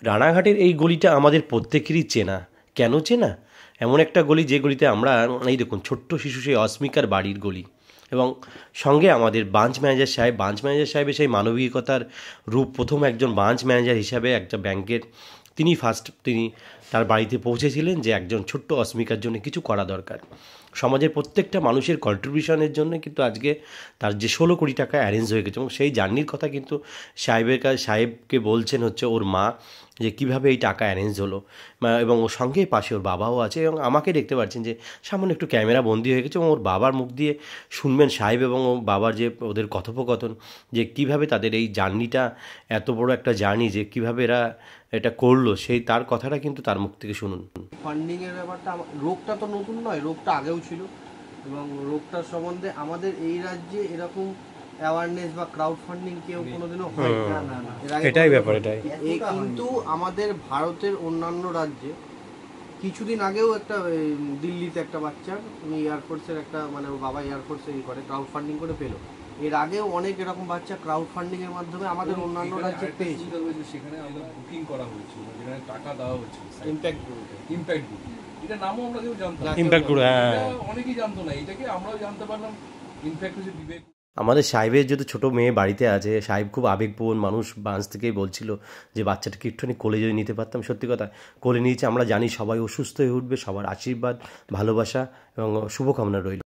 রানাঘাটের এই গলিটা আমাদের প্রত্যেকেরই চেনা। কেন চেনা? এমন একটা গলি যে গলিতে আমরা এই দেখুন ছোট্ট শিশু সেই অস্মিকার বাড়ির গলি এবং সঙ্গে আমাদের ব্রাঞ্চ ম্যানেজার সাহেবের সেই মানবিকতার রূপ। প্রথম একজন ব্রাঞ্চ ম্যানেজার হিসাবে একটা ব্যাংকের তিনি তার বাড়িতে পৌঁছেছিলেন যে একজন ছোট্ট অস্মিকার জন্য কিছু করা দরকার। সমাজের প্রত্যেকটা মানুষের কন্ট্রিবিউশনের জন্য কিন্তু আজকে তার যে 16 কোটি টাকা অ্যারেঞ্জ হয়ে গেছে এবং সেই জার্নির কথা কিন্তু সাহেবকে বলছেন হচ্ছে ওর মা যে কীভাবে এই টাকা অ্যারেঞ্জ হলো এবং ওর সঙ্গে পাশে ওর বাবাও আছে এবং আমাকে দেখতে পাচ্ছেন যে সামান্য একটু ক্যামেরা বন্দি হয়ে গেছে এবং ওর বাবার মুখ দিয়ে শুনবেন সাহেব এবং ওর বাবার যে ওদের কথোপকথন যে কীভাবে তাদের এই জার্নিটা এত বড় একটা জার্নি যে কীভাবে এরা এটা করলো সেই তার কথাটা কিন্তু তার মুখ থেকে শুনুন। ফান্ডিংয়ের ব্যাপারটা রোগটা তো নতুন নয়, রোগটা আগেও ছিল এবং রোগটার সম্বন্ধে আমাদের এই রাজ্যে এরকম অ্যাওয়ারনেস বা ক্রাউড ফান্ডিং কেউ কোনোদিনও হয় না। এটাই ব্যাপার। এটাই কিন্তু আমাদের ভারতের অন্যান্য রাজ্যে কিছুদিন আগেও একটা দিল্লিতে একটা বাচ্চা উনি এয়ারফোর্সের একটা মানে ওর বাবা এয়ারফোর্সে করে ক্রাউড ফান্ডিং করে পেলো। এর আগেও অনেক এরকম বাচ্চা ক্রাউড ফান্ডিং এর মাধ্যমে আমাদের অন্যান্য রাজ্যে পেয়েছে। সেখানে আমরা বুকিং করা হয়েছিল, যেখানে টাকা দেওয়া হচ্ছে ইমপ্যাক্ট গ্রুপ, এটা নামও আমরা কেউ জানতাম না। ইমপ্যাক্ট গ্রুপ অনেকেই জানতো না, এটাকে আমরাও জানতে পারলাম। ইনফ্যাক্ট হচ্ছে বিবেক আমাদের সাহেবের যেহেতু ছোটো মেয়ে বাড়িতে আছে, সাহেব খুব আবেগপ্রবণ মানুষ। ব্রাঞ্চ থেকেই বলছিল যে বাচ্চাটাকে একটুখানি কোলে যদি নিতে পারতাম। সত্যি কথা কোলে নিয়েছে। আমরা জানি সবাই অসুস্থ হয়ে উঠবে, সবার আশীর্বাদ ভালোবাসা এবং শুভকামনা রইল।